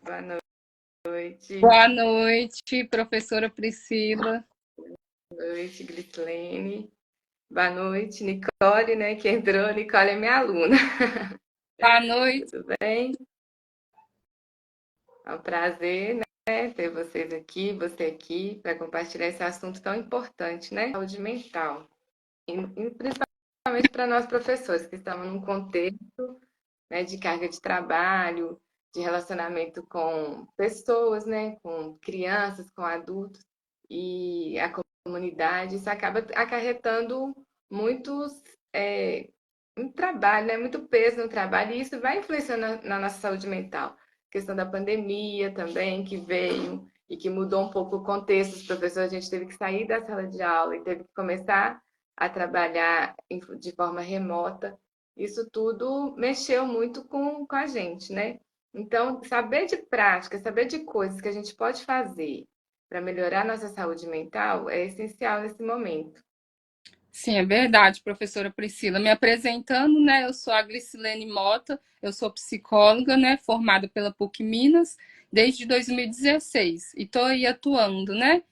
Boa noite. Boa noite, professora Priscila. Boa noite, Glislene. Boa noite, Nicole, né, que entrou. Nicole é minha aluna. Boa noite. Tudo bem? É um prazer, né, ter você aqui, para compartilhar esse assunto tão importante, né? Saúde mental. E principalmente para nós professores, que estamos num contexto, né, de carga de trabalho, de relacionamento com pessoas, né, com crianças, com adultos e a comunidade. Isso acaba acarretando muitos um trabalho, né, muito peso no trabalho e isso vai influenciando na nossa saúde mental. A questão da pandemia também que veio e que mudou um pouco o contexto. Os professores, a gente teve que sair da sala de aula e teve que começar a trabalhar de forma remota. Isso tudo mexeu muito com a gente, né? Então, saber de prática, saber de coisas que a gente pode fazer para melhorar nossa saúde mental é essencial nesse momento. Sim, é verdade, professora Priscila. Me apresentando, né? Eu sou a Glicilene Mota, eu sou psicóloga, né? Formada pela PUC Minas desde 2016 e estou aí atuando, né?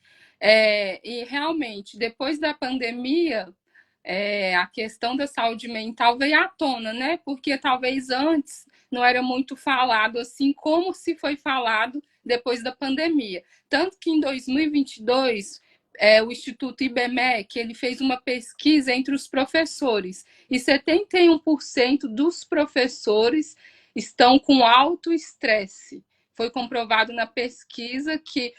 E realmente, depois da pandemia, a questão da saúde mental veio à tona, né? Porque talvez antes não era muito falado assim como se foi falado depois da pandemia. Tanto que em 2022 o Instituto IBMEC ele fez uma pesquisa entre os professores e 71% dos professores estão com alto estresse. Foi comprovado na pesquisa que,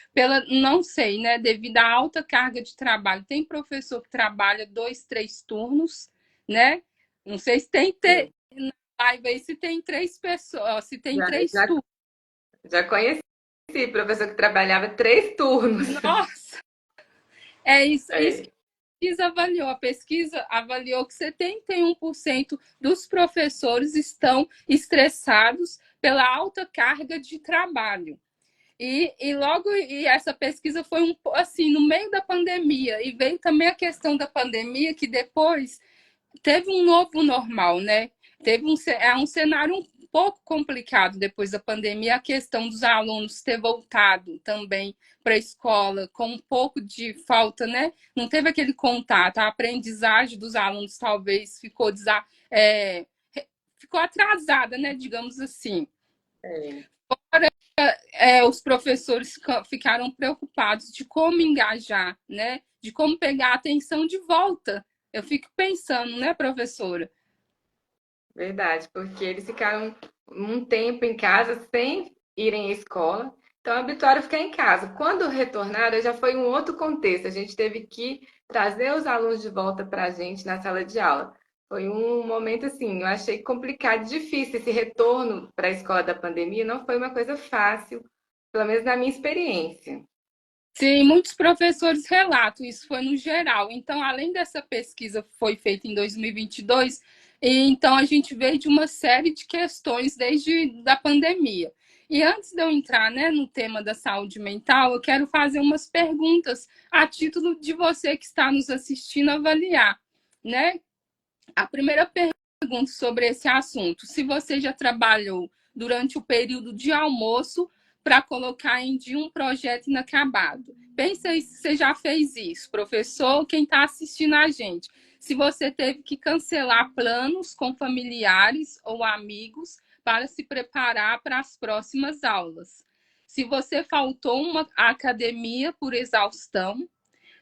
não sei, né, devido à alta carga de trabalho, tem professor que trabalha 2, 3 turnos, né? Não sei se tem na live aí se tem 3 pessoas, se tem Já, 3 turnos. já conheci professor que trabalhava 3 turnos. Nossa, é isso É, que a pesquisa avaliou que 71% dos professores estão estressados pela alta carga de trabalho. E essa pesquisa foi assim no meio da pandemia e veio também a questão da pandemia que depois teve um novo normal, né? Um cenário um pouco complicado depois da pandemia, a questão dos alunos ter voltado também para a escola com um pouco de falta, né? Não teve aquele contato, a aprendizagem dos alunos talvez é, ficou atrasada, né? Digamos assim. é. Os professores ficaram preocupados de como engajar, né? De como pegar a atenção de volta. Eu fico pensando, né, professora? Verdade, porque eles ficaram um tempo em casa sem irem à escola, então habituaram a ficar em casa. Quando retornaram, já foi um outro contexto. A gente teve que trazer os alunos de volta para a gente na sala de aula. Foi um momento assim, eu achei complicado, difícil. Esse retorno para a escola da pandemia não foi uma coisa fácil, pelo menos na minha experiência. Sim, muitos professores relatam, isso foi no geral. Então, além dessa pesquisa que foi feita em 2022, então a gente veio de uma série de questões desde da pandemia. E antes de eu entrar, né, no tema da saúde mental, eu quero fazer umas perguntas a título de você que está nos assistindo avaliar, né? A primeira pergunta sobre esse assunto: se você já trabalhou durante o período de almoço para colocar em dia um projeto inacabado. Pensa aí se você já fez isso, professor, quem está assistindo a gente. Se você teve que cancelar planos com familiares ou amigos para se preparar para as próximas aulas. Se você faltou uma academia por exaustão,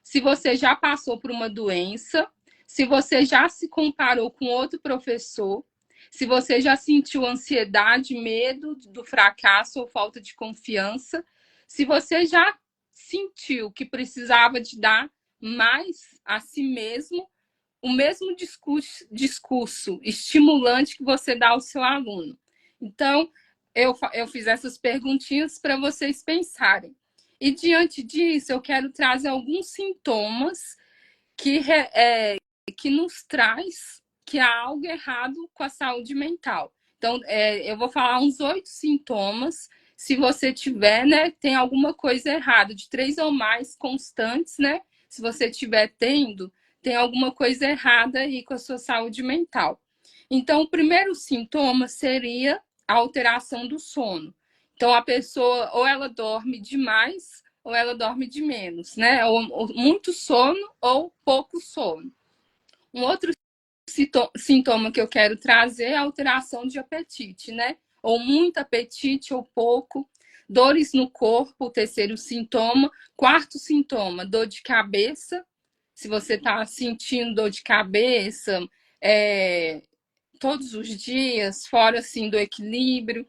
se você já passou por uma doença, se você já se comparou com outro professor, se você já sentiu ansiedade, medo do fracasso ou falta de confiança, se você já sentiu que precisava de dar mais a si mesmo, o mesmo discurso estimulante que você dá ao seu aluno. Então, eu fiz essas perguntinhas para vocês pensarem. E diante disso, eu quero trazer alguns sintomas que, que nos traz que há algo errado com a saúde mental. Então, eu vou falar uns 8 sintomas. Se você tiver, né, tem alguma coisa errada, de 3 ou mais constantes, né? Se você tiver tendo, tem alguma coisa errada aí com a sua saúde mental. Então, o primeiro sintoma seria a alteração do sono. Então, a pessoa ou ela dorme demais ou ela dorme de menos, né? Ou muito sono ou pouco sono. Um outro sintoma que eu quero trazer é a alteração de apetite, né? Ou muito apetite ou pouco. Dores no corpo, o terceiro sintoma. Quarto sintoma, dor de cabeça. Se você está sentindo dor de cabeça todos os dias, fora assim do equilíbrio.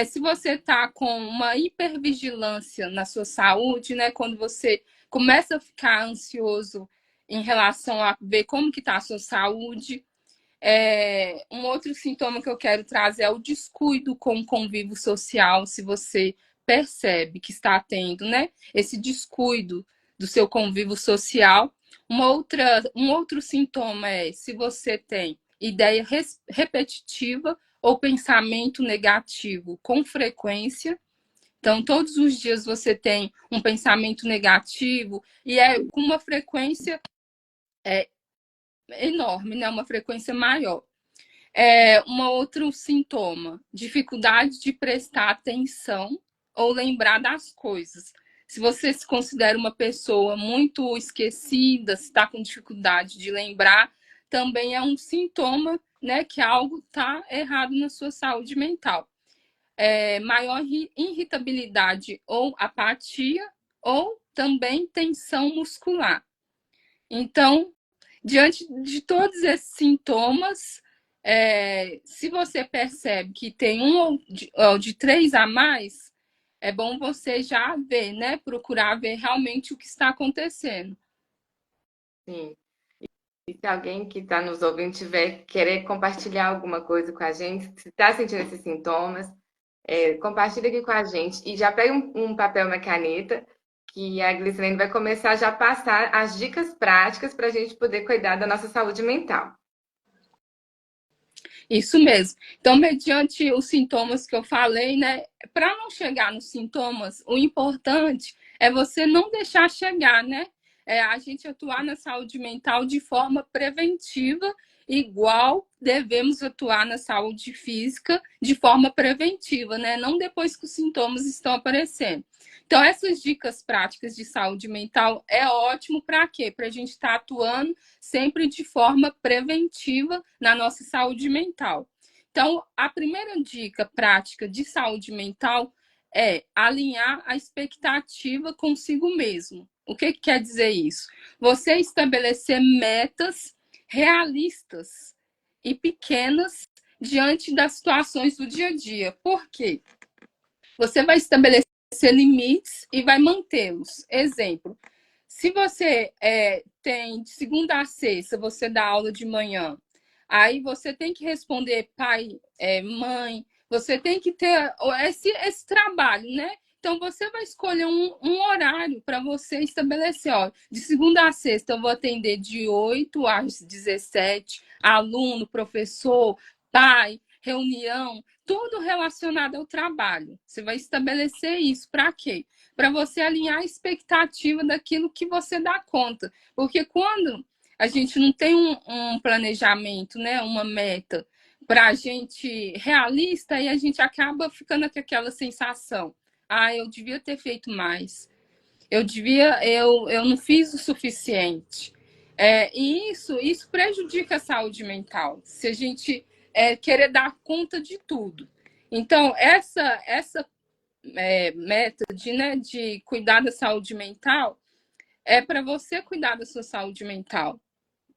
Se você está com uma hipervigilância na sua saúde, né? Quando você começa a ficar ansioso em relação a ver como que está a sua saúde. Um outro sintoma que eu quero trazer é o descuido com o convívio social, se você percebe que está tendo, né, esse descuido do seu convívio social. Um outro sintoma é se você tem ideia repetitiva ou pensamento negativo com frequência. Então, todos os dias você tem um pensamento negativo e é com uma frequência enorme, né? Uma frequência maior. Um outro sintoma, dificuldade de prestar atenção ou lembrar das coisas. Se você se considera uma pessoa muito esquecida, se está com dificuldade de lembrar, também é um sintoma, né, que algo está errado na sua saúde mental. Maior irritabilidade ou apatia, ou também tensão muscular. Então, diante de todos esses sintomas, se você percebe que tem um ou de três a mais, é bom você já ver, né? Procurar ver realmente o que está acontecendo. Sim. E se alguém que está nos ouvindo tiver querer compartilhar alguma coisa com a gente, se está sentindo esses sintomas, compartilha aqui com a gente e já pega um papel e uma caneta, que a Glicilene vai começar já a passar as dicas práticas para a gente poder cuidar da nossa saúde mental. Isso mesmo. Então, mediante os sintomas que eu falei, né? Para não chegar nos sintomas, o importante é você não deixar chegar, né? A gente atuar na saúde mental de forma preventiva, igual devemos atuar na saúde física de forma preventiva, né? Não depois que os sintomas estão aparecendo. Então, essas dicas práticas de saúde mental é ótimo para quê? Para a gente estar atuando sempre de forma preventiva na nossa saúde mental. Então, a primeira dica prática de saúde mental é alinhar a expectativa consigo mesmo. O que quer dizer isso? Você estabelecer metas realistas e pequenas diante das situações do dia a dia. Por quê? Você vai estabelecer limites e vai mantê-los. Exemplo, se você tem de segunda a sexta, você dá aula de manhã, aí você tem que responder pai, mãe, você tem que ter esse trabalho, né? Então, você vai escolher um horário para você estabelecer. Ó, de segunda a sexta, eu vou atender de 8 às 17, aluno, professor, pai, reunião, tudo relacionado ao trabalho. Você vai estabelecer isso para quê? Para você alinhar a expectativa daquilo que você dá conta. Porque quando a gente não tem um planejamento, né, uma meta para a gente realista, e a gente acaba ficando com aquela sensação: ah, eu devia ter feito mais, eu não fiz o suficiente. E isso prejudica a saúde mental, se a gente querer dar conta de tudo. Então, essa meta de cuidar da saúde mental é para você cuidar da sua saúde mental.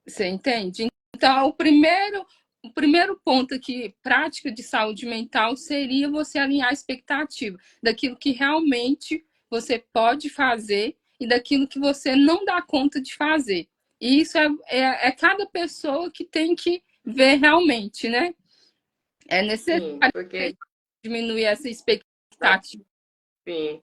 Você entende? Então, o primeiro ponto aqui, prática de saúde mental, seria você alinhar a expectativa daquilo que realmente você pode fazer e daquilo que você não dá conta de fazer. E isso é cada pessoa que tem que ver realmente, né? É necessário Sim, porque diminuir essa expectativa. sim,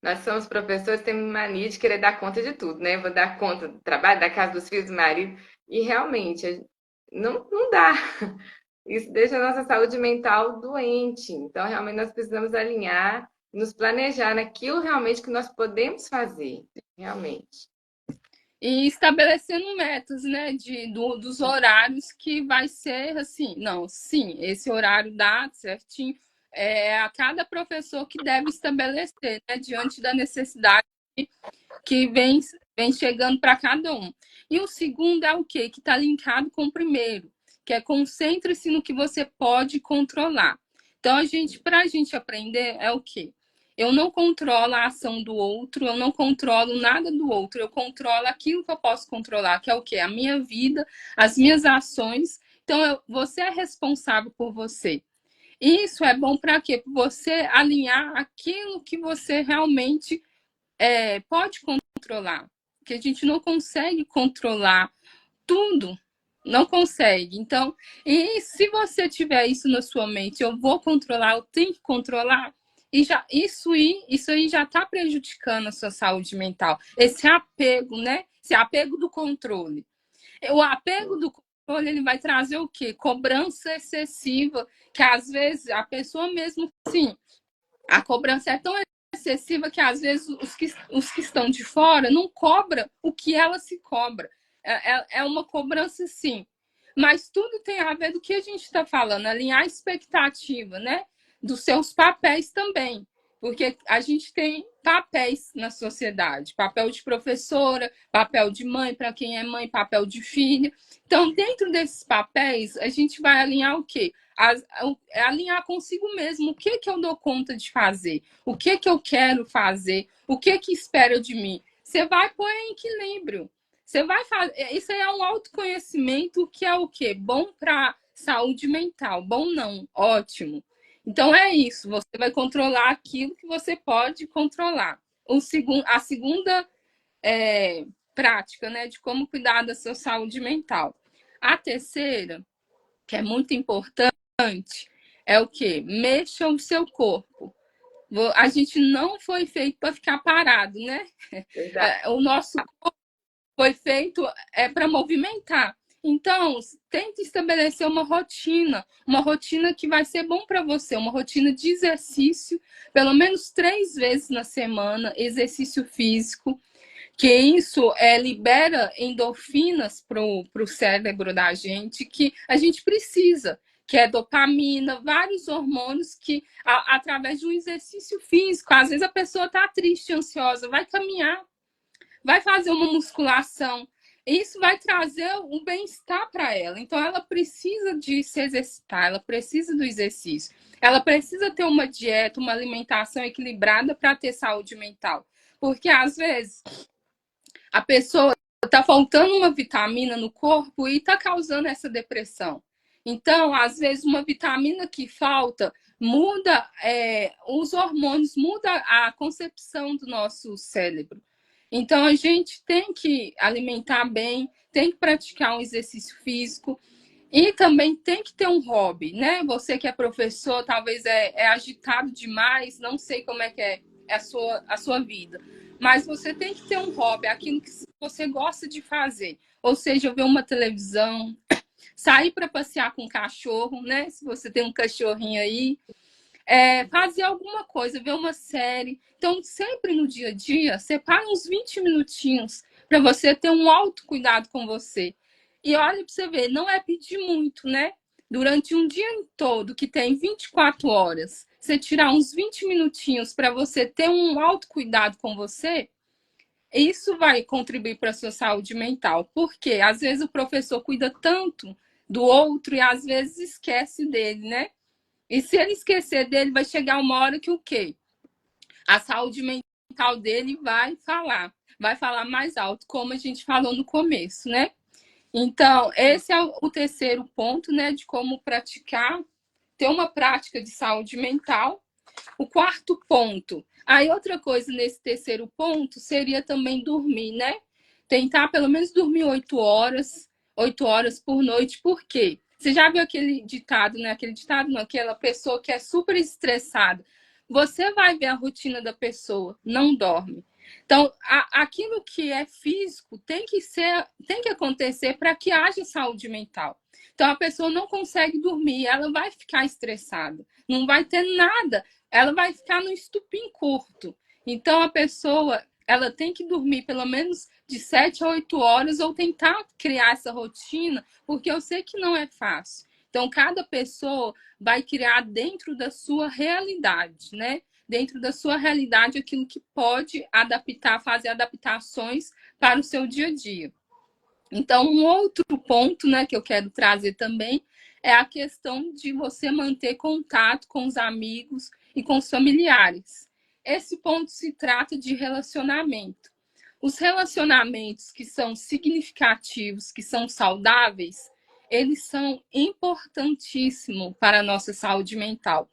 nós somos professores, temos mania de querer dar conta de tudo, né? Vou dar conta do trabalho, da casa dos filhos, do marido, e realmente não dá. Isso deixa a nossa saúde mental doente. Então, realmente, nós precisamos alinhar, nos planejar naquilo realmente que nós podemos fazer, realmente. E estabelecendo metas, né, dos horários que vai ser assim, não, sim, esse horário dá certinho, é a cada professor que deve estabelecer, né, diante da necessidade que vem chegando para cada um. E o segundo é o quê? Que está linkado com o primeiro, que é concentre-se no que você pode controlar. Então, para a gente aprender, é o quê? Eu não controlo a ação do outro, eu não controlo nada do outro, eu controlo aquilo que eu posso controlar, que é o quê? A minha vida, as minhas ações. Então, você é responsável por você. Isso é bom para quê? Para você alinhar aquilo que você realmente pode controlar. Porque a gente não consegue controlar tudo. Não consegue. Então, e se você tiver isso na sua mente, eu vou controlar, eu tenho que controlar, e já isso aí já está prejudicando a sua saúde mental. Esse apego, né? Esse apego do controle. O apego do controle, ele vai trazer o quê? Cobrança excessiva, que às vezes a pessoa mesmo, sim, a cobrança é tão excessiva que às vezes os que estão de fora não cobram o que ela se cobra. É uma cobrança, sim. Mas tudo tem a ver do que a gente está falando, alinhar a expectativa, né? Dos seus papéis também. Porque a gente tem papéis na sociedade, papel de professora, papel de mãe para quem é mãe, papel de filha. Então, dentro desses papéis, a gente vai alinhar o quê? Alinhar consigo mesmo o que eu dou conta de fazer, o que eu quero fazer, o que espera de mim. Você vai pôr em equilíbrio. Você vai fazer. Isso aí é um autoconhecimento que é o quê? Bom para saúde mental. Bom não, ótimo. Então é isso, você vai controlar aquilo que você pode controlar. A segunda prática, né, de como cuidar da sua saúde mental. A terceira, que é muito importante, é o quê? Mexa o seu corpo. A gente não foi feito para ficar parado, né? Exato. O nosso corpo foi feito para movimentar. Então, tente estabelecer uma rotina que vai ser bom para você, uma rotina de exercício, pelo menos 3 vezes na semana, exercício físico, que isso libera endorfinas para o cérebro da gente, que a gente precisa, que é dopamina, vários hormônios que, através de um exercício físico, às vezes a pessoa está triste, ansiosa, vai caminhar, vai fazer uma musculação. Isso vai trazer um bem-estar para ela. Então, ela precisa de se exercitar, ela precisa do exercício. Ela precisa ter uma dieta, uma alimentação equilibrada para ter saúde mental. Porque, às vezes, a pessoa está faltando uma vitamina no corpo e está causando essa depressão. Então, às vezes, uma vitamina que falta muda os hormônios, muda a concepção do nosso cérebro. Então, a gente tem que alimentar bem, tem que praticar um exercício físico e também tem que ter um hobby, né? Você que é professor, talvez é agitado demais, não sei como é que é a sua vida, mas você tem que ter um hobby, aquilo que você gosta de fazer. Ou seja, ver uma televisão, sair para passear com o cachorro, né? Se você tem um cachorrinho aí, fazer alguma coisa, ver uma série. Então, sempre no dia a dia, separe uns 20 minutinhos para você ter um autocuidado com você. E olha para você ver, não é pedir muito, né? Durante um dia todo, que tem 24 horas, você tirar uns 20 minutinhos para você ter um autocuidado com você, isso vai contribuir para a sua saúde mental. Porque às vezes o professor cuida tanto do outro e às vezes esquece dele, né? E se ele esquecer dele, vai chegar uma hora que o quê? A saúde mental dele vai falar mais alto, como a gente falou no começo, né? Então, esse é o terceiro ponto, né, de como praticar, ter uma prática de saúde mental. O quarto ponto, aí outra coisa nesse terceiro ponto seria também dormir, né? Tentar pelo menos dormir 8 horas por noite, por quê? Você já viu aquele ditado, né? Aquele ditado, não, aquela pessoa que é super estressada. Você vai ver a rotina da pessoa, não dorme. Então, aquilo que é físico tem que acontecer para que haja saúde mental. Então, a pessoa não consegue dormir, ela vai ficar estressada, não vai ter nada, ela vai ficar no estupim curto. Então, a pessoa, ela tem que dormir pelo menos de 7 a 8 horas ou tentar criar essa rotina, porque eu sei que não é fácil. Então, cada pessoa vai criar dentro da sua realidade, né? Dentro da sua realidade, aquilo que pode adaptar, fazer adaptações para o seu dia a dia. Então, um outro ponto, né, que eu quero trazer também é a questão de você manter contato com os amigos e com os familiares. Esse ponto se trata de relacionamento. Os relacionamentos que são significativos, que são saudáveis, eles são importantíssimos para a nossa saúde mental.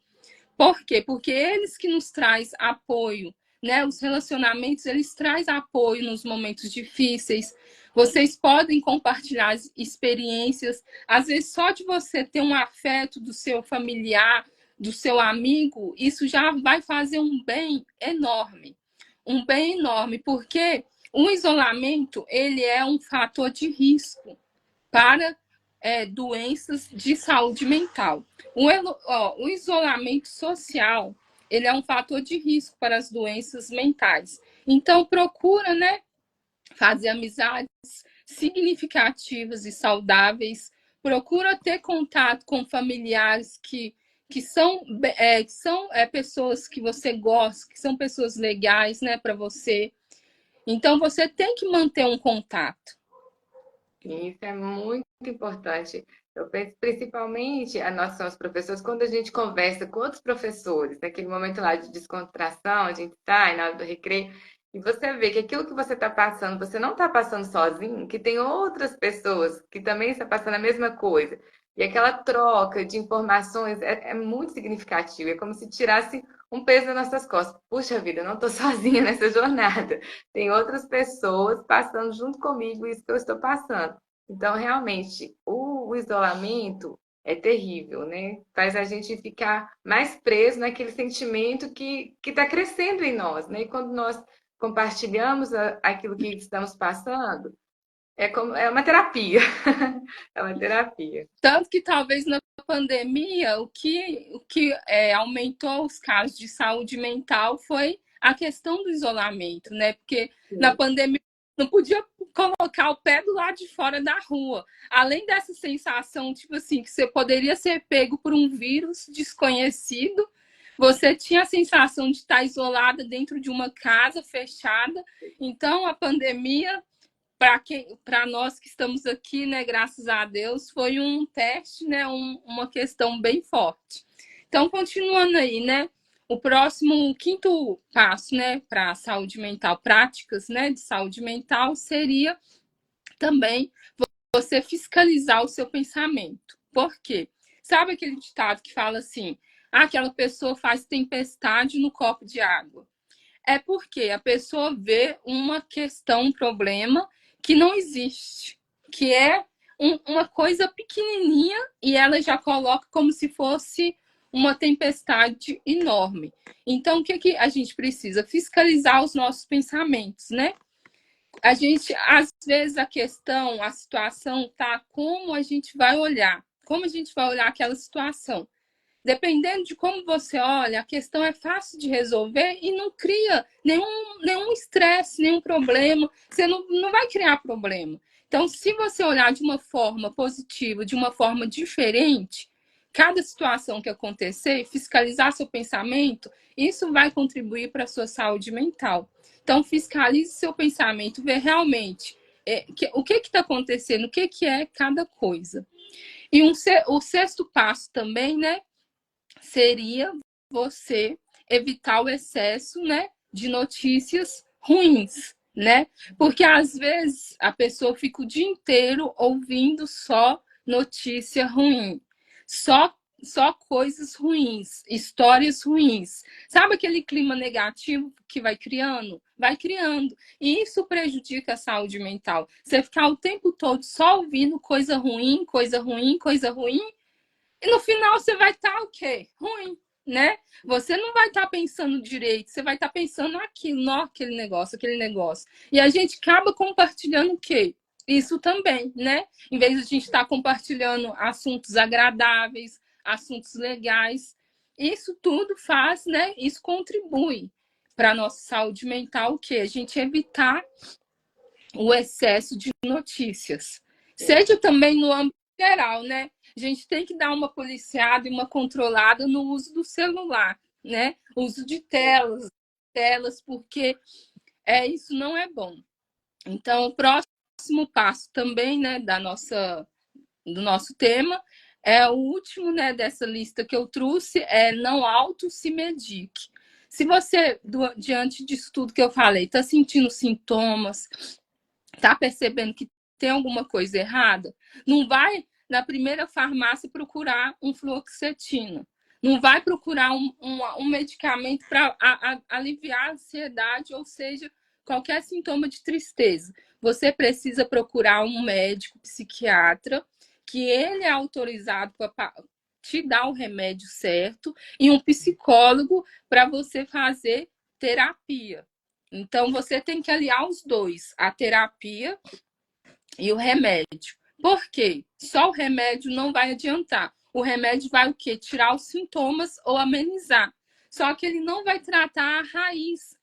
Por quê? Porque eles que nos traz apoio, né? Os relacionamentos, eles trazem apoio nos momentos difíceis. Vocês podem compartilhar experiências. Às vezes, só de você ter um afeto do seu familiar, do seu amigo, isso já vai fazer um bem enorme. Um bem enorme, porque o isolamento, ele é um fator de risco para doenças de saúde mental. O isolamento social, ele é um fator de risco para as doenças mentais. Então, procura, né, fazer amizades significativas e saudáveis. Procura ter contato com familiares que são pessoas que você gosta, que são pessoas legais, né, para você. Então, você tem que manter um contato. Isso é muito importante. Eu penso principalmente a nós somos professores, quando a gente conversa com outros professores, naquele momento lá de descontração, a gente sai na hora do recreio, e você vê que aquilo que você está passando, você não está passando sozinho, que tem outras pessoas que também estão passando a mesma coisa. E aquela troca de informações é muito significativa, é como se tirasse um peso das nossas costas. Puxa vida, eu não estou sozinha nessa jornada. Tem outras pessoas passando junto comigo isso que eu estou passando. Então, realmente, o isolamento é terrível, né? Faz a gente ficar mais preso naquele sentimento que está crescendo em nós, né? E quando nós compartilhamos aquilo que estamos passando, é uma terapia. É uma terapia. Tanto que talvez na pandemia o que aumentou os casos de saúde mental foi a questão do isolamento, né? Porque na Sim. pandemia não podia colocar o pé do lado de fora da rua. Além dessa sensação, tipo assim, que você poderia ser pego por um vírus desconhecido, você tinha a sensação de estar isolada dentro de uma casa fechada. Então, a pandemia para nós que estamos aqui, né, graças a Deus, foi um teste, né, uma questão bem forte. Então, continuando aí, né, o próximo, o quinto passo, né, para a saúde mental, práticas, né, de saúde mental, seria também você fiscalizar o seu pensamento. Por quê? Sabe aquele ditado que fala assim, aquela pessoa faz tempestade no copo de água? É porque a pessoa vê uma questão, um problema que não existe, que é uma coisa pequenininha e ela já coloca como se fosse uma tempestade enorme. Então, o que, que a gente precisa? Fiscalizar os nossos pensamentos, né? A gente, às vezes, a questão, a situação tá como a gente vai olhar, como a gente vai olhar aquela situação. Dependendo de como você olha, a questão é fácil de resolver e não cria nenhum estresse, nenhum problema. Você não vai criar problema. Então, se você olhar de uma forma positiva, de uma forma diferente, cada situação que acontecer, fiscalizar seu pensamento, isso vai contribuir para a sua saúde mental. Então, fiscalize seu pensamento, vê realmente o que está acontecendo, o que é cada coisa. E o sexto passo também, né? Seria você evitar o excesso, né, de notícias ruins, né? Porque às vezes a pessoa fica o dia inteiro ouvindo só notícia ruim, só coisas ruins, histórias ruins. Sabe aquele clima negativo que vai criando? Vai criando. E isso prejudica a saúde mental. Você ficar o tempo todo só ouvindo coisa ruim, coisa ruim, coisa ruim, e no final você vai estar o quê? Ruim, né? Você não vai estar pensando direito, você vai estar pensando naquilo, naquele negócio, aquele negócio. E a gente acaba compartilhando o quê? Isso também, né? Em vez de a gente estar compartilhando assuntos agradáveis, assuntos legais, isso tudo faz, né? Isso contribui para a nossa saúde mental, o quê? A gente evitar o excesso de notícias. Seja também no âmbito geral, né? a gente tem que dar uma policiada e uma controlada no uso do celular, né? Uso de telas, porque isso não é bom. Então, o próximo passo também, né, do nosso tema, o último, né, dessa lista que eu trouxe, não auto se medique. Se você, diante disso tudo que eu falei, está sentindo sintomas, está percebendo que tem alguma coisa errada, não vai na primeira farmácia procurar um fluoxetina. Não vai procurar um medicamento para aliviar a ansiedade, ou seja, qualquer sintoma de tristeza. Você precisa procurar um médico psiquiatra, que ele é autorizado para te dar o remédio certo, e um psicólogo para você fazer terapia. Então, você tem que aliar os dois, a terapia e o remédio. Por quê? Só o remédio não vai adiantar. O remédio vai o quê? Tirar os sintomas ou amenizar. Só que ele não vai tratar a raiz.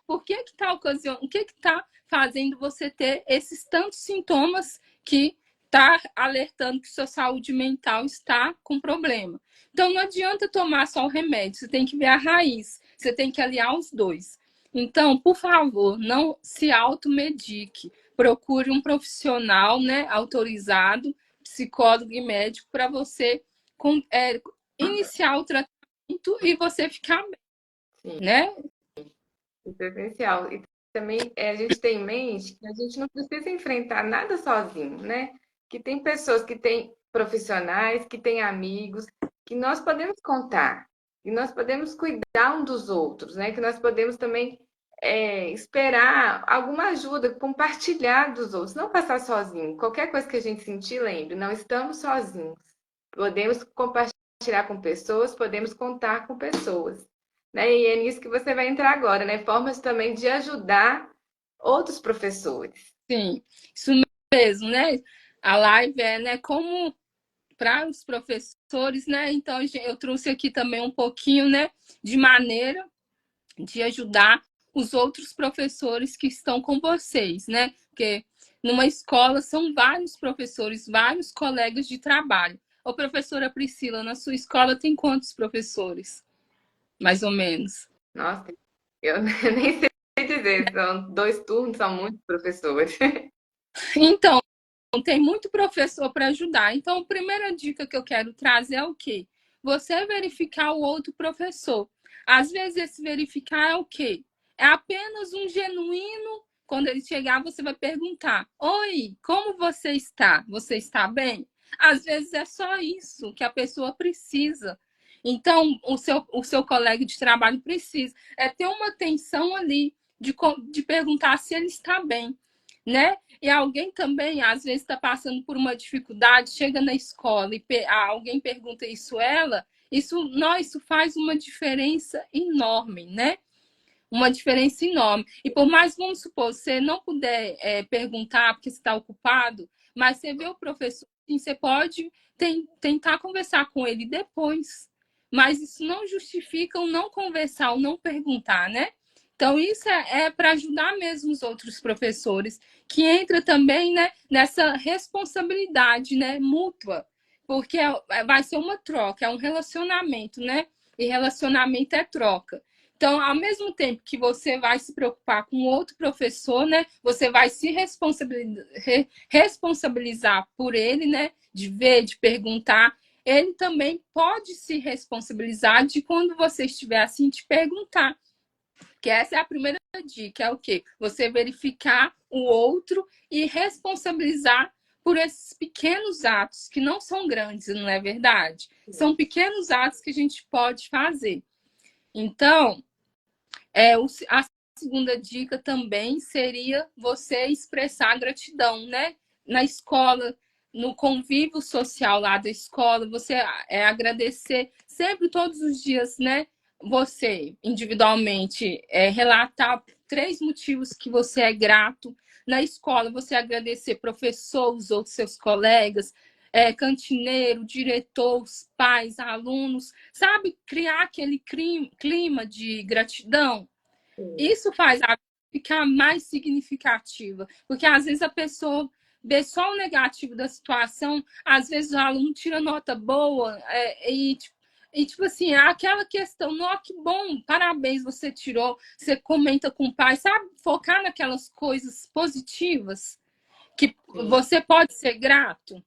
Por que está ocasionando? O que está fazendo você ter esses tantos sintomas que está alertando que sua saúde mental está com problema? Então não adianta tomar só o remédio, você tem que ver a raiz, você tem que aliar os dois. Então, por favor, não se automedique. Procure um profissional, né, autorizado, psicólogo e médico, para você iniciar o tratamento e você ficar bem, Sim, né? isso é essencial. E também a gente tem em mente que a gente não precisa enfrentar nada sozinho, né? Que tem pessoas que têm profissionais, que têm amigos, que nós podemos contar, e nós podemos cuidar um dos outros, né? Que nós podemos também esperar alguma ajuda, compartilhar dos outros, não passar sozinho. Qualquer coisa que a gente sentir, lembre, não estamos sozinhos. Podemos compartilhar com pessoas, podemos contar com pessoas. Né? E é nisso que você vai entrar agora, né? Formas também de ajudar outros professores. Sim, isso mesmo, né? A live né, como para os professores, né? Então, eu trouxe aqui também um pouquinho, né, de maneira de ajudar os outros professores que estão com vocês, né? Porque numa escola são vários professores, vários colegas de trabalho. Ô, professora Priscila, na sua escola tem quantos professores? Mais ou menos. Nossa, eu nem sei dizer, são 2 turnos, são muitos professores. Então, tem muito professor para ajudar. Então, a primeira dica que eu quero trazer é o quê? Você verificar o outro professor. Às vezes, esse verificar é o quê? É apenas um genuíno. Quando ele chegar, você vai perguntar: Oi, como você está? Você está bem? Às vezes é só isso que a pessoa precisa. Então, o seu colega de trabalho precisa. É ter uma atenção ali de perguntar se ele está bem, né? E alguém também, às vezes, está passando por uma dificuldade, chega na escola e alguém pergunta isso a ela, isso faz uma diferença enorme, né? Uma diferença enorme. E por mais, vamos supor, você não puder perguntar porque você está ocupado, mas você vê o professor, você pode tentar conversar com ele depois. Mas isso não justifica o não conversar, o não perguntar, né? Então, isso é para ajudar mesmo os outros professores, que entra também, né, nessa responsabilidade, né, mútua, porque vai ser uma troca, é um relacionamento, né? E relacionamento é troca. Então, ao mesmo tempo que você vai se preocupar com outro professor, né, você vai se responsabilizar por ele, né, de ver, de perguntar. Ele também pode se responsabilizar de quando você estiver assim, te perguntar. Que essa é a primeira dica, é o quê? Você verificar o outro e responsabilizar por esses pequenos atos, que não são grandes, não é verdade? São pequenos atos que a gente pode fazer. Então, a segunda dica também seria você expressar gratidão, né? Na escola, no convívio social lá da escola, você agradecer sempre, todos os dias, né? Você, individualmente, relatar 3 motivos que você é grato. Na escola, você agradecer professor, os outros seus colegas, cantineiro, diretor, os pais, alunos, sabe? Criar aquele clima de gratidão. Isso faz a vida ficar mais significativa, porque às vezes a pessoa ver só o negativo da situação, às vezes o aluno tira nota boa tipo assim, aquela questão, não, que bom, parabéns, você tirou, você comenta com o pai, sabe? Focar naquelas coisas positivas que Sim, você pode ser grato.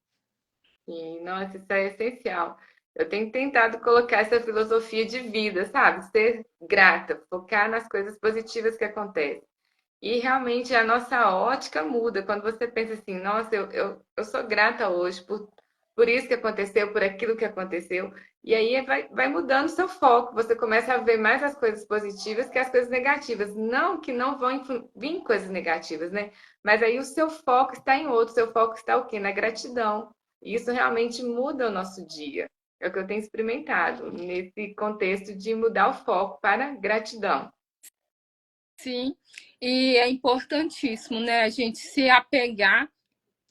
sim. Nossa, isso é essencial. Eu tenho tentado colocar essa filosofia de vida, sabe? Ser grata, focar nas coisas positivas que acontecem. E realmente a nossa ótica muda quando você pensa assim, nossa, eu sou grata hoje por isso que aconteceu, por aquilo que aconteceu. E aí vai mudando o seu foco. Você começa a ver mais as coisas positivas que as coisas negativas. Não que não vão vir coisas negativas, né? Mas aí o seu foco está em outro. O seu foco está o quê? Na gratidão. E isso realmente muda o nosso dia. É o que eu tenho experimentado nesse contexto de mudar o foco para gratidão. Sim, e é importantíssimo, né, a gente se apegar,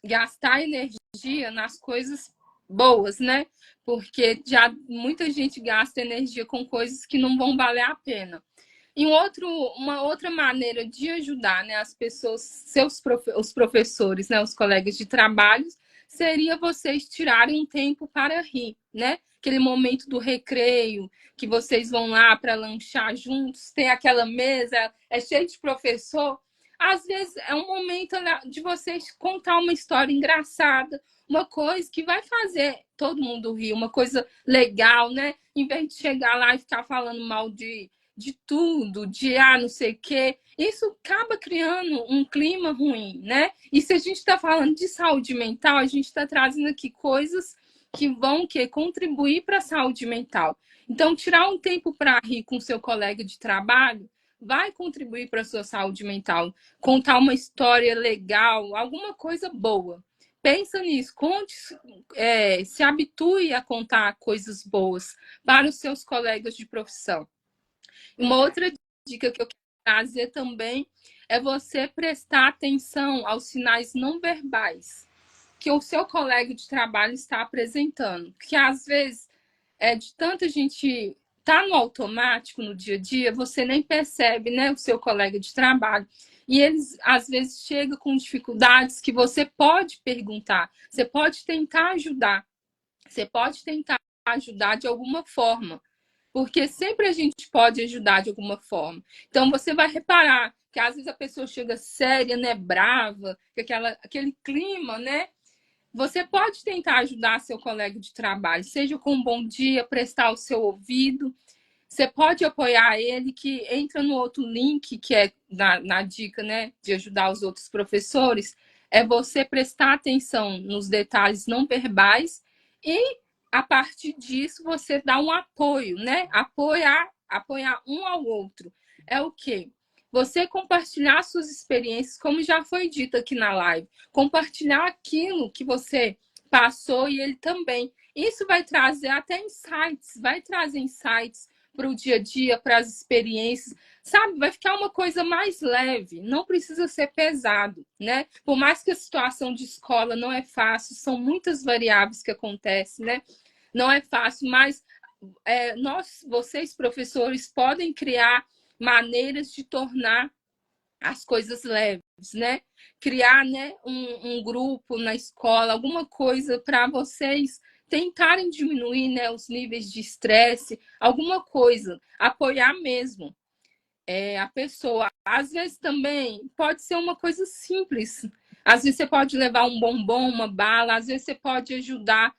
gastar energia nas coisas boas, né? Porque já muita gente gasta energia com coisas que não vão valer a pena. E uma outra maneira de ajudar, né, as pessoas, os professores, né, os colegas de trabalho, seria vocês tirarem um tempo para rir, né? Aquele momento do recreio, que vocês vão lá para lanchar juntos, tem aquela mesa, é cheio de professor. Às vezes é um momento de vocês contar uma história engraçada, uma coisa que vai fazer todo mundo rir, uma coisa legal, né? Em vez de chegar lá e ficar falando mal de tudo, de não sei o quê, isso acaba criando um clima ruim, né? E se a gente está falando de saúde mental, a gente está trazendo aqui coisas que vão contribuir para a saúde mental. Então, tirar um tempo para rir com seu colega de trabalho vai contribuir para a sua saúde mental. Contar uma história legal, alguma coisa boa. Pensa nisso, conte, se habitue a contar coisas boas para os seus colegas de profissão. Uma outra dica que eu quero trazer também é você prestar atenção aos sinais não verbais que o seu colega de trabalho está apresentando. Que às vezes, de tanta gente tá no automático no dia a dia, você nem percebe, né, o seu colega de trabalho. E eles, às vezes, chegam com dificuldades que você pode perguntar, você pode tentar ajudar, você pode tentar ajudar de alguma forma, porque sempre a gente pode ajudar de alguma forma. Então você vai reparar que às vezes a pessoa chega séria, né, brava, aquele clima, né? Você pode tentar ajudar seu colega de trabalho, seja com um bom dia, prestar o seu ouvido. Você pode apoiar ele, que entra no outro link, que é na dica, né, de ajudar os outros professores, é você prestar atenção nos detalhes não verbais e, a partir disso, você dá um apoio, né? Apoiar um ao outro. É o quê? Você compartilhar suas experiências, como já foi dito aqui na live. Compartilhar aquilo que você passou e ele também. Isso vai trazer até insights, vai trazer insights para o dia a dia, para as experiências, sabe? Vai ficar uma coisa mais leve, não precisa ser pesado, né? Por mais que a situação de escola não é fácil, são muitas variáveis que acontecem, né? Não é fácil, mas vocês, professores, podem criar maneiras de tornar as coisas leves, né? Criar, né, um grupo na escola, alguma coisa para vocês tentarem diminuir, né, os níveis de estresse, alguma coisa, apoiar mesmo a pessoa. Às vezes também pode ser uma coisa simples. Às vezes você pode levar um bombom, uma bala, às vezes você pode ajudar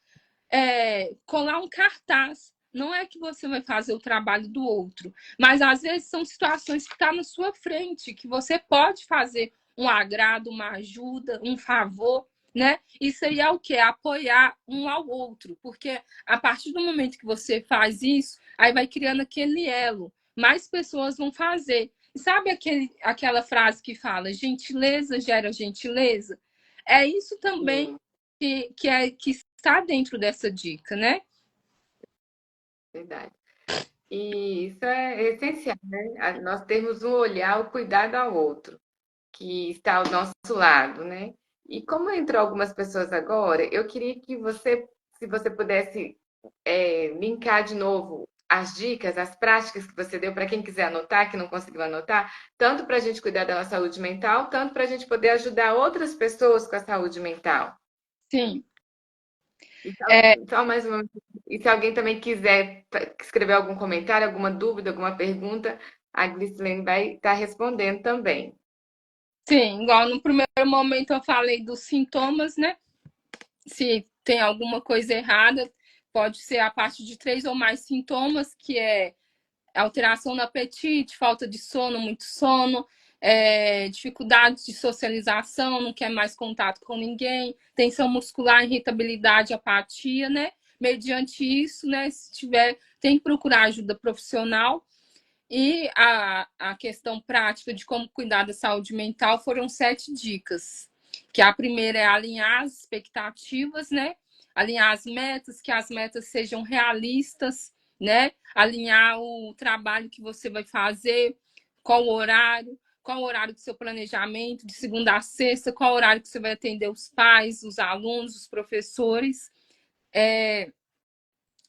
colar um cartaz. Não é que você vai fazer o trabalho do outro, mas às vezes são situações que estão na sua frente, que você pode fazer um agrado, uma ajuda, um favor, né? Isso aí é o que? Apoiar um ao outro, porque a partir do momento que você faz isso, aí vai criando aquele elo. Mais pessoas vão fazer. E sabe aquela frase que fala gentileza gera gentileza? É isso também Sim, que está dentro dessa dica, né? verdade. E isso é essencial, né? Nós temos um olhar, o cuidado ao outro, que está ao nosso lado, né? E como entrou algumas pessoas agora, eu queria que você, se você pudesse linkar de novo as dicas, as práticas que você deu para quem quiser anotar, que não conseguiu anotar, tanto para a gente cuidar da nossa saúde mental, tanto para a gente poder ajudar outras pessoas com a saúde mental. Sim. E É, só mais uma. E se alguém também quiser escrever algum comentário, alguma dúvida, alguma pergunta, a Glicilene vai estar respondendo também. sim, igual no primeiro momento eu falei dos sintomas, né? Se tem alguma coisa errada, pode ser a parte de 3 ou mais sintomas, que é alteração no apetite, falta de sono, muito sono, dificuldade de socialização, não quer mais contato com ninguém, tensão muscular, irritabilidade, apatia, né? Mediante isso, né, se tiver, tem que procurar ajuda profissional. E a questão prática de como cuidar da saúde mental foram 7 dicas. Que a primeira é alinhar as expectativas, né? Alinhar as metas, que as metas sejam realistas, né? Alinhar o trabalho que você vai fazer, qual o horário do seu planejamento, de segunda a sexta, qual o horário que você vai atender os pais, os alunos, os professores.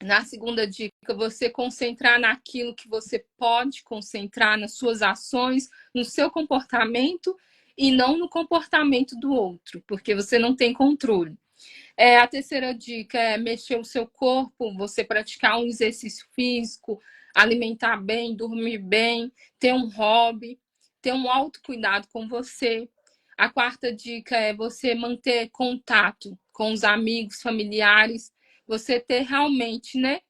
Na segunda dica, você concentrar naquilo que você pode concentrar, nas suas ações, no seu comportamento e não no comportamento do outro, porque você não tem controle. A terceira dica é mexer o seu corpo, você praticar um exercício físico, alimentar bem, dormir bem, ter um hobby, ter um autocuidado com você. A quarta dica é você manter contato com os amigos, familiares, você ter realmente, né,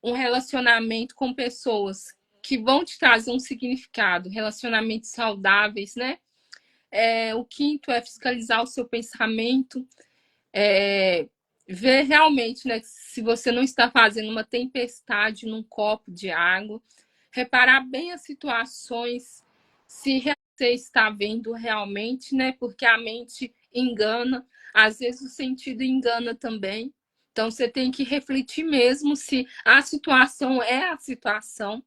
um relacionamento com pessoas que vão te trazer um significado, relacionamentos saudáveis, né? O quinto é fiscalizar o seu pensamento, é, ver realmente, né, se você não está fazendo uma tempestade num copo de água, reparar bem as situações, se você está vendo realmente, né, porque a mente engana, às vezes o sentido engana também. Então você tem que refletir mesmo se a situação é a situação.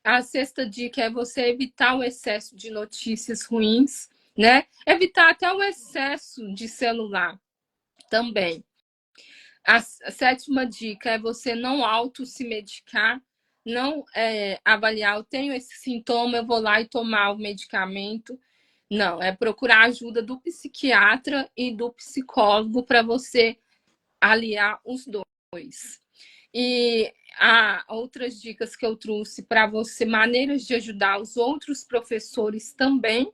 A sexta dica é você evitar o excesso de notícias ruins, né? Evitar até o excesso de celular também. A sétima dica é você não auto se medicar, não avaliar, eu tenho esse sintoma, eu vou lá e tomar o medicamento. Não, é procurar ajuda do psiquiatra e do psicólogo para você aliar os dois. E outras dicas que eu trouxe para você, maneiras de ajudar os outros professores também,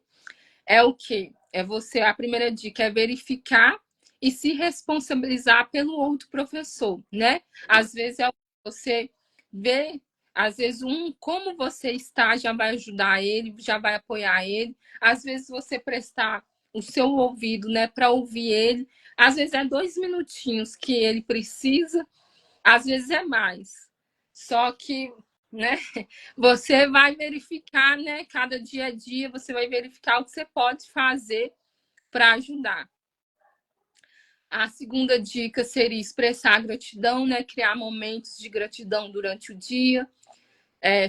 é o que? É você, a primeira dica é verificar e se responsabilizar pelo outro professor, né? Às vezes é você ver, às vezes como você está já vai ajudar ele, já vai apoiar ele. Às vezes você prestar o seu ouvido, né, para ouvir ele. Às vezes é 2 minutinhos que ele precisa, às vezes é mais. Só que, né, você vai verificar, né, cada dia a dia, você vai verificar o que você pode fazer para ajudar. A segunda dica seria expressar gratidão, né, criar momentos de gratidão durante o dia,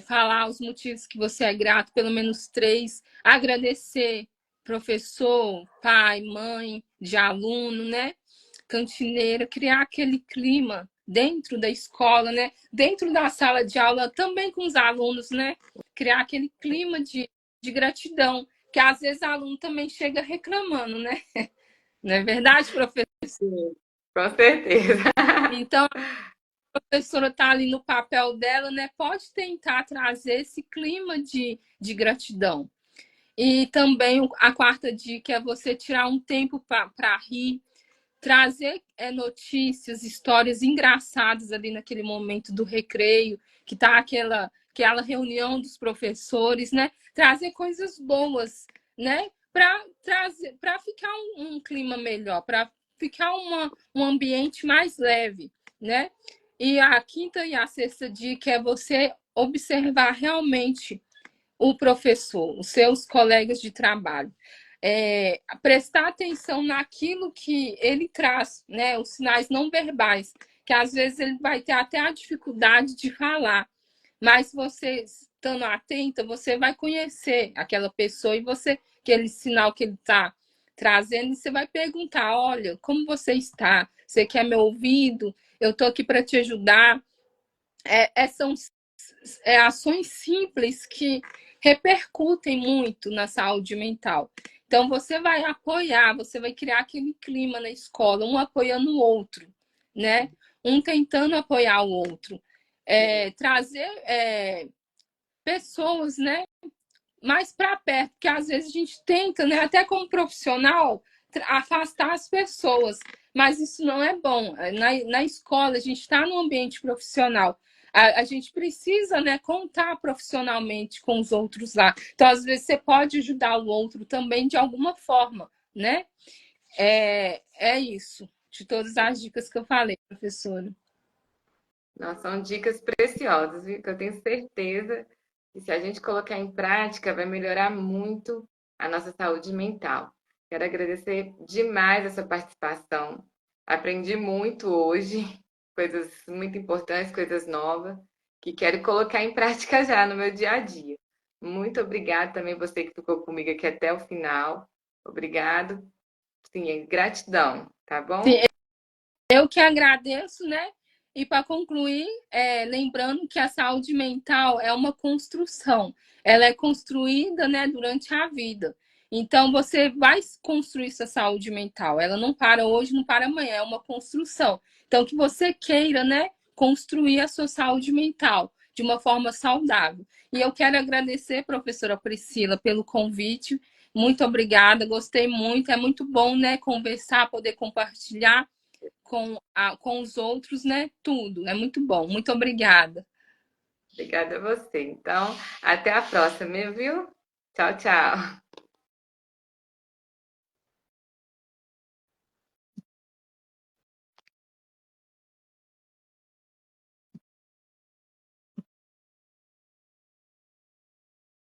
falar os motivos que você é grato, pelo menos 3, agradecer professor, pai, mãe, de aluno, né? Cantineira, criar aquele clima dentro da escola, né? Dentro da sala de aula, também com os alunos, né? Criar aquele clima de gratidão, que às vezes o aluno também chega reclamando, né? Não é verdade, professor? Sim, com certeza. Então, a professora está ali no papel dela, né? Pode tentar trazer esse clima de gratidão. E também a quarta dica é você tirar um tempo para rir, trazer notícias, histórias engraçadas ali naquele momento do recreio, que tá aquela reunião dos professores, né? Trazer coisas boas, né? Para ficar um clima melhor, para ficar um ambiente mais leve, né? E a quinta e a sexta dica é você observar realmente o professor, os seus colegas de trabalho. Prestar atenção naquilo que ele traz, né? Os sinais não verbais, que às vezes ele vai ter até a dificuldade de falar, mas você estando atenta, você vai conhecer aquela pessoa e você, aquele sinal que ele está trazendo, você vai perguntar: olha, como você está? Você quer meu ouvido? Eu estou aqui para te ajudar. São ações simples que repercutem muito na saúde mental. Então, você vai apoiar, você vai criar aquele clima na escola, um apoiando o outro, né? Um tentando apoiar o outro. Trazer pessoas, né, mais para perto, porque às vezes a gente tenta, né, até como profissional, afastar as pessoas, mas isso não é bom. Na escola, a gente está no ambiente profissional, a gente precisa, né, contar profissionalmente com os outros lá. Então, às vezes, você pode ajudar o outro também de alguma forma, né? É isso, de todas as dicas que eu falei, professora. Não, são dicas preciosas, viu? Que eu tenho certeza que se a gente colocar em prática, vai melhorar muito a nossa saúde mental. Quero agradecer demais a sua participação. Aprendi muito hoje, coisas muito importantes, coisas novas, que quero colocar em prática já no meu dia a dia. Muito obrigada também você que ficou comigo aqui até o final. Obrigado. Sim, gratidão, tá bom? Sim, eu que agradeço, né? E para concluir, lembrando que a saúde mental é uma construção, ela é construída, né, durante a vida. Então, você vai construir sua saúde mental, ela não para hoje, não para amanhã, é uma construção. Então, que você queira, né, construir a sua saúde mental de uma forma saudável. E eu quero agradecer, professora Priscila, pelo convite. Muito obrigada, gostei muito. É muito bom, né, conversar, poder compartilhar com os outros, né? Tudo. É muito bom. Muito obrigada. Obrigada a você. Então, até a próxima, viu? Tchau, tchau.